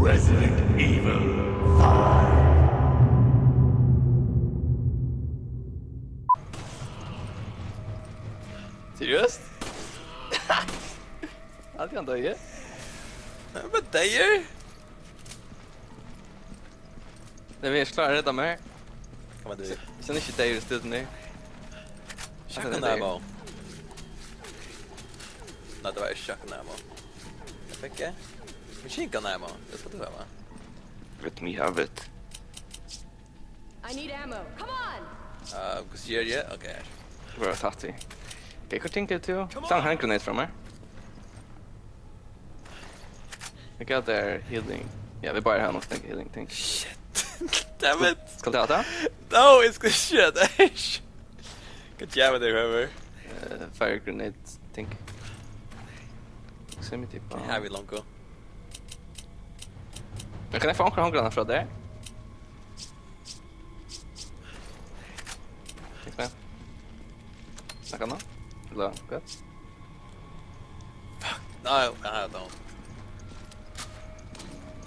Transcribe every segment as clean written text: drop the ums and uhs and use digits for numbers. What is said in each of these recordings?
Resident Evil 5. Seriöst? Hade han döje? Men döjer? Det är klar rädda mig. Kan man dö? Sen inte döjer stunden nu. Shotgun ammo. Nej, det var ju shotgun ammo. Jag fick machine gun ammo. Det ska det vara, va? Let me have it. I need ammo. Come on! Because you're yeah? Okay. Vad har tagit i? Okej, hur tänkte du till? Stann hand grenade från mig. I got their healing. Ja, vi bara har något tänka healing thing. Shit. Damn it. Ska du ta det? No, it's good shit. Good job there, whoever. Fire grenade thing. Så mitt i på. Här vi Lonko. Men kan jag få ankra handgrannar från där? Tänk med. Snacka nå? Eller gott? No, I don't.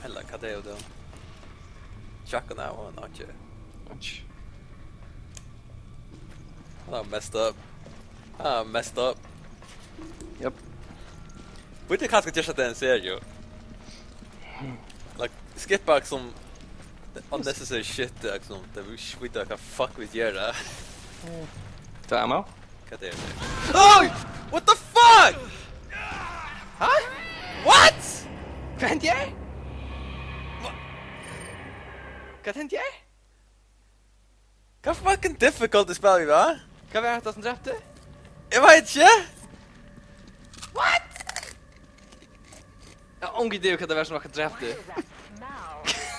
Hella, vad det är då? Shotgun ammo, not you. Lunch. I'm messed up. Japp. Vet du kanske just att det är en serie? Like, skippa som unnecessary shit liksom. Det vi skiter kan fuck with göra. Ta ammo? Vad det är? Oj! What the fuck? Huh? What? Vad hände jag? Vad hände jag? How fucking difficult this spel va? Vad var det som dräpte? Jag vet inte. What? Jag har ingen idé vad det var som var dräpte.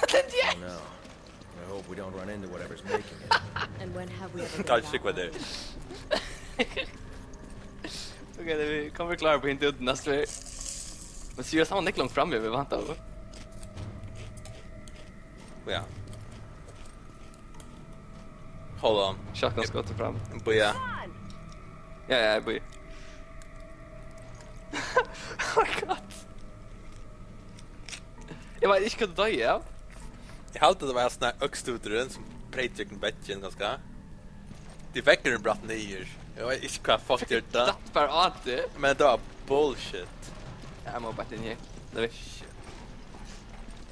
Vad hände jag? No. I hope we don't run into whatever's making it. And when have we ever been Kanske back? fick vad det är. Okej, vi kommer klara på inte ut nästa vecka. Men seriöst, han var inte långt framme vi vant av. Ja. Hold on. Shotgun skottet fram. Boja. Ja, jag bor. Oh my god. Jag vet inte vad du dör, ja. Jag hade det var en sån här ökstutren som brejtrycken bätjen ganska. De väcker en bratt nyer. Jag vet inte vad fuck det där. Datt för att det. Men det var bullshit. Jag må bara in här. Det vet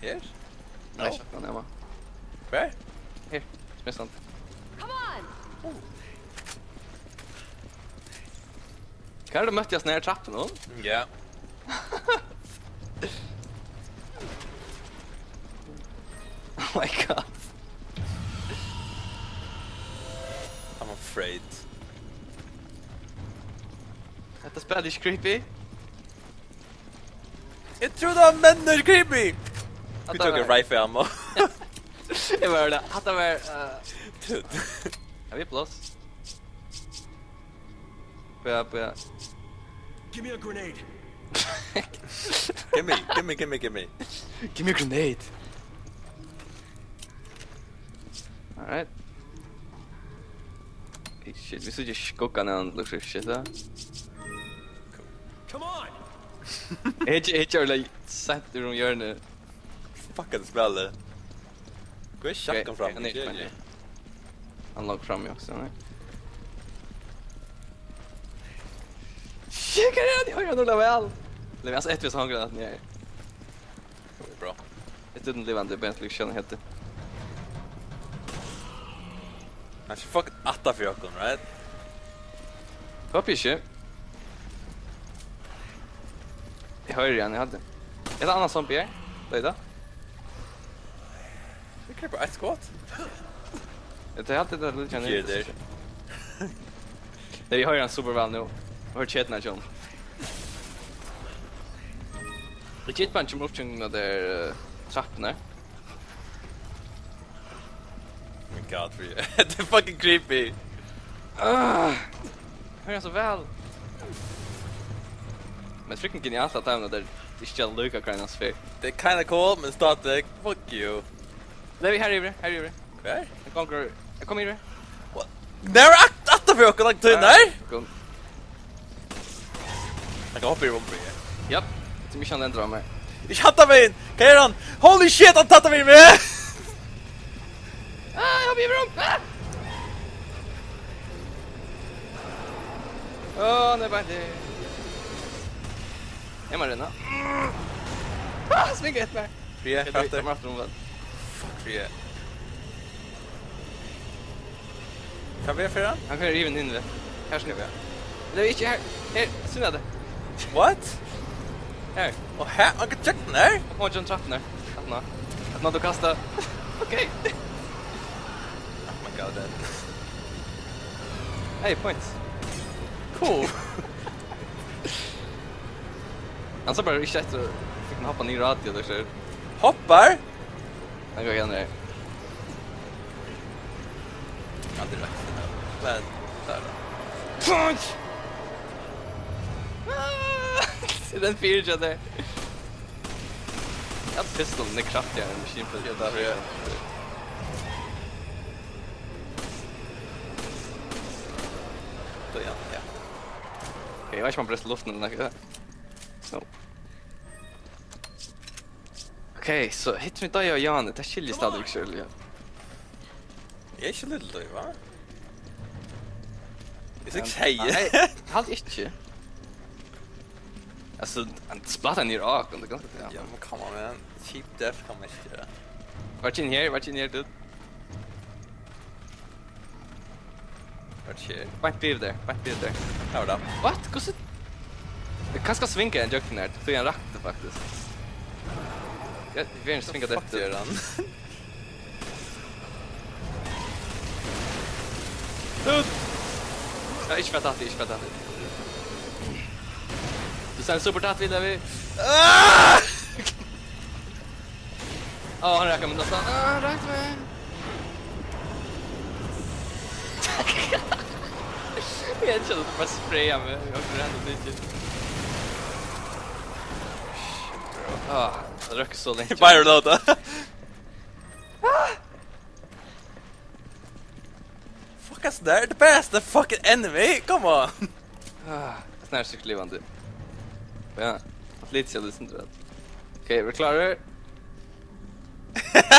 jag. Här? Nej, No. shotgun, jag må. Where? Här, smässant. Come on! Kan du mötte jag snär trappen då? Ja. Oh my god. I'm afraid. Detta spelet är creepy. Jag trodde han människor creepy! Vi tog en rifle ammo. Det var det. Att det var... Dude. Är vi plus? Börja. Give me a grenade. Give me. Give me a grenade. Alright. Hey, shit, vi såg ju skocka när han luktar shit där. Come on! Jag kör like satt i rum gör nu. Fucking spellet. Gå i shotgun fram. Han låg fram också, nej. Shit, kan jag höra några väl? Det är alltså ett vis har granat ner. Bra. Ett utan levande Bentley känner helt det. Han ska fucking atta för jocken, right? Hopp inte. Jag hör igen, jag hade. Ett annat zombie här. Det är det. Vi kan bara ett skott. Det är alltid det lite känner. Okej, där. Nej, vi hör en superväl nu. Jag hör chatna John. Det är inte bara uppkörningen där trapporna. Oh my god, for you. Det är fucking creepy. Hör jag så väl. Men freaking genialt att även där det ska luka krajnas för. Det är kinda cool, men static. Fuck you. Nej, vi här är det. Okay. Jag kommer i det. What? När atta för jocken, like till där? Kom. Jag kan hoppa i rumpan. Japp. Det är mycket annat än mig. Ich hatte mig in! Kan jag Holy shit, han tattade mig med! Ah, jag blir rum! Ah! Åh, nej, bara det. Är man redan? Ah, svinga ett mer. Fria, Jag fattar. kommer efter dem väl. Fuck fria. Kan vi för den? Han kan riva in det. Här ska vi. Det är inte här. Här, syna det. What? Här. Och här, man kan checka den här? Kom John trappen där. Att någon då kastar. Okej. Oh my god, that. Hey, points. Cool. Han sa bara inte efter. Fick man hoppa ner i radio då så. Hoppar? Han går igen där. Aldrig rätt. Men, där då. Punch! Se den fyrtjad där. Jag hade pistolen är kraftigare än maskinpistol. Ja, därför jag... Då igen, ja. Okej, jag vet inte om man bröstar luften eller något. Så. Okej, så hittar vi dig och Jan. Det är chili stadigt själv. Jag är inte lite löj, va? Det är inte tjejer. Nej, jag hade inte. Alltså, han splattar ner rak under ganska Ja, till. men come on, man. Cheap death kan man inte göra. Vart in här, dude. Vart sker? Vart blir där? Här var det. What? Hur det kanske svinka en jucken här. Så är en rakt faktiskt. Jag vill inte svinka Fuck det. gör han? Dude! Ja, inte för att det. Du ser en supertatt vidare vi. Ja, han räkar med nästan. Han räkar med. Jag känner att bara spraya med. Jag har ändå lite. Jag röker så länge. Fire load. Fuck us there, the best fucking enemy. Come on. Snär cykelivande. Ja, lite så lyssnar du. Okej, vi klarar.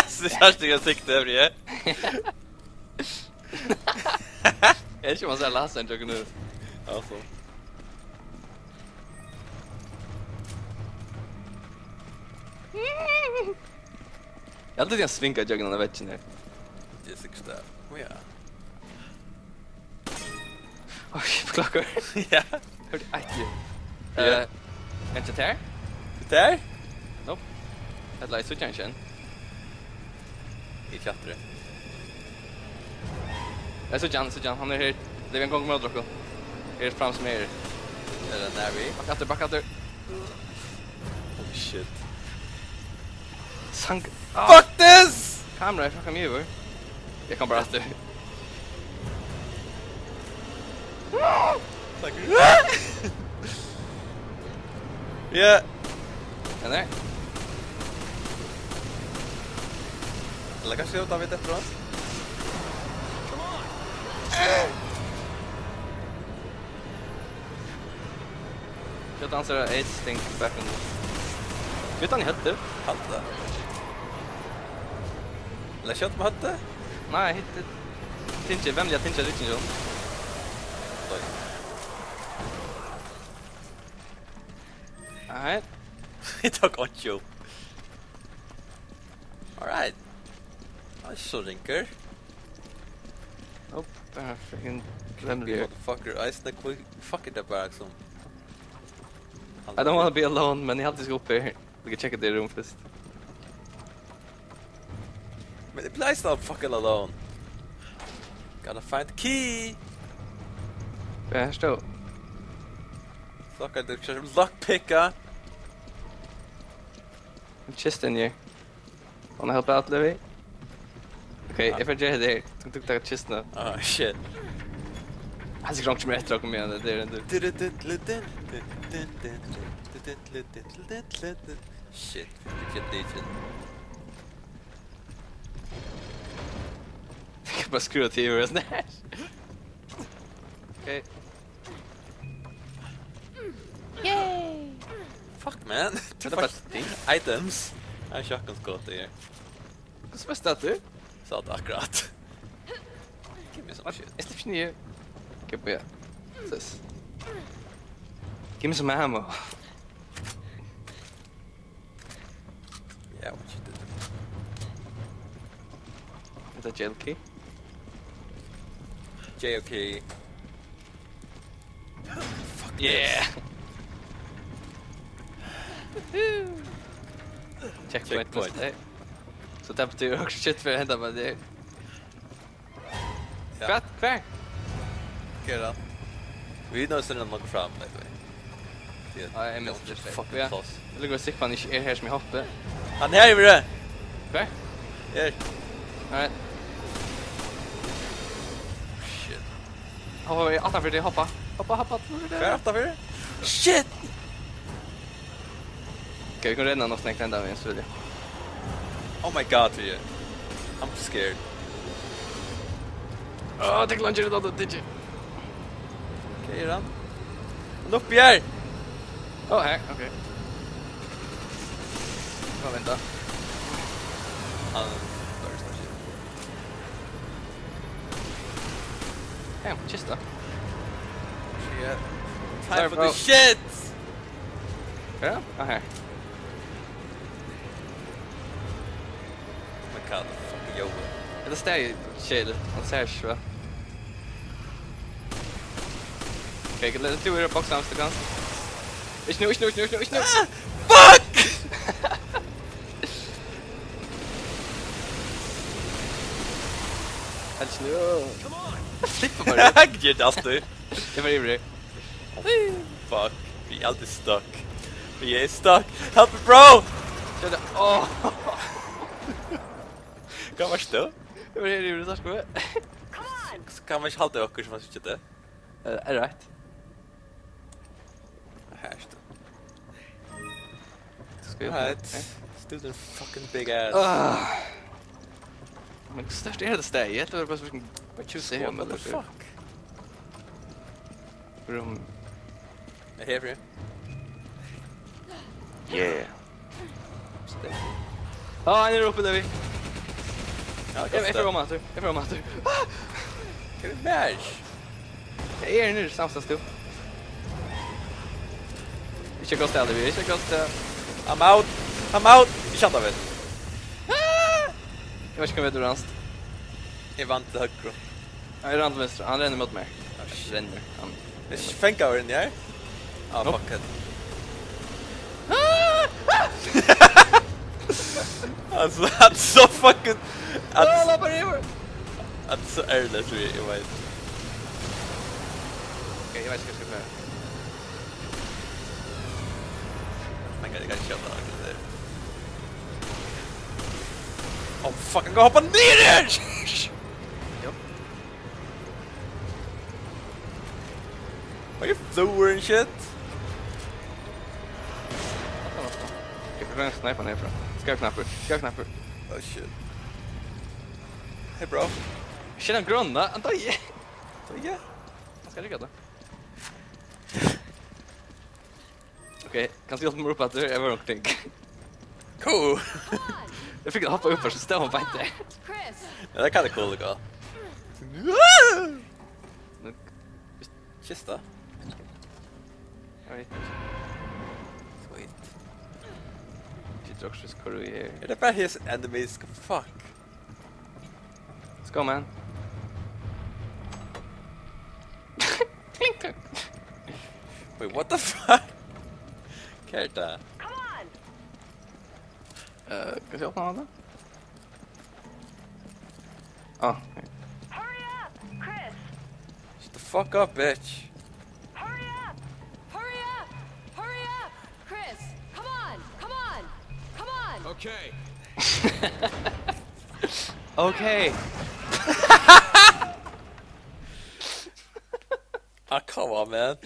Så Kerstin har sikte över det. Jag vet inte om man säger läsa en juggen nu. Alltså. Jag hade inte svinkat juggen när vet inte. Det är sikte. Oh ja. Oj, klockor. Ja. Hörde aj. Ja. Inte där? Där? Nope. Jag lär switcha igen. I chatter. Jag switcha han är här. Det är en gång med Drocko. Är fram som är. Eller när vi. Backatter. Oh shit. Sank. Fuck this! Kamera, fucka mig över. Jag kan bara efter. Fuck. Ja. Den där. Eller kanske jag tar vid efteråt. Jag dansar ett stink back and utan hette. Hatta. Eller kött med hatta? Nej, hette. Tinche, vem jag tinche riktigt jo. Oj. Nej. Vi tar Ocho. Alright. Så rinker. Nope. Freaking Motherfucker. Ice neck fuck it där bara som. I don't want to be alone, men jag alltid ska upp här. Vi kan checka det rum först. Men det blir not fucking alone. Gotta find the key. Här står. Fuck it, det lockpicka. Chest in here. Wanna help out, Levi? Okay, if I get there, tuk tak chest nu. Oh shit. Han ska långt med ett med det där ändå. Shit, vilket digit. Jag kan bara skruva till över snär. Okej. Fuck, man. Det är bara ting. Items. Jag har shotgun-skott i er. Hur späst att du? Så att akkurat. Give me some shit. Är det new? Give me this. Give me some ammo. Yeah, what you did. Is that jail key? JOK. Fuck Yeah! Checkpoint. Checkpoint. Så det betyder också shit för att hända med det. Ja. Fett, kvar! Okej då. Vi är nog ställen någon fram, by the way. Ja, jag minns det. Fucking Ja. toss. Jag ligger och stick på han är här som jag hoppar. Han här är det! Kvar? Här. Alright. Shit. Hoppa i 18 för det, hoppa. Hoppa. Skärta för det? Shit! Okej, vi kan rädda något snäckt ända med en studie. Oh my god, for you. I'm scared. Tänk launcher det då, digi. Okej då. Han upp här! Här, okej. Vänta. Han... Hem, kista. Shit. Sorry, Time for bro. the shit! Ja, här. Oh my god, fucking yo. Det stäger shit. Han säger va. Okej, let's do it box hamster guns. Ich nu. Fuck! Alltså nu. Flippa bara. Jag ger alltid. Det var ivrig. Fuck. Vi är alltid stuck. Vi är stuck. Help me, bro! Körde. Kan man stå? Det var ivrig så ska vi. Come on! Kan man inte halta åker som man sitter det? Är det rätt? Här står. Ska vi Right. Student fucking big ass. Men störst är det stäget. Det var bara så vilken choose What hem the eller fuck? rum. Jag är här för er. Yeah. Han är uppe där vi. Ja, Jag får matur. Kan vi mash? Jag är nu samstans du. Vi ska gå ställa vi. I'm out! Vi chattar vet. Jag vet inte vad du ranst. Jag vann till högro. Jag är rand vänster. Han ränner mot mig. Ränner. Han. Det är 25 över den här. Ah, Nope. fuck it. Alltså, that's so fucking... Lappar över! That's so airless, jag vet. Okej, jag vet inte vad jag ska göra. Man kan inte köpa det där. Oh fuck, han går hoppa ner där! Jo. Are you floor and shit? Jag får en snipa nerifrån. Ska jag knappar? Oh shit. Hey bro. Tjena gronna, anta ge! Ja. Jag ska rycka då. Okej, kan du hjälpa mig upp att du är över omkring? Cool. Jag fick hoppa upp först så stämmer bara inte. Chris! Ja, det kan det cool att gå. Kista. Jag vet inte. Sweet. Sitter också så du är... Är det bara his enemies? Fuck. Let's go man. Klink. Wait, what the fuck? Kerta. Come on! Kan vi öppna honom? Ah, Hurry up! Chris! Shut the fuck up, bitch. Hurry up! Hurry up! Hurry up! Chris! Come on! Come on! Come on! Okay. okej. Ah, come on, man.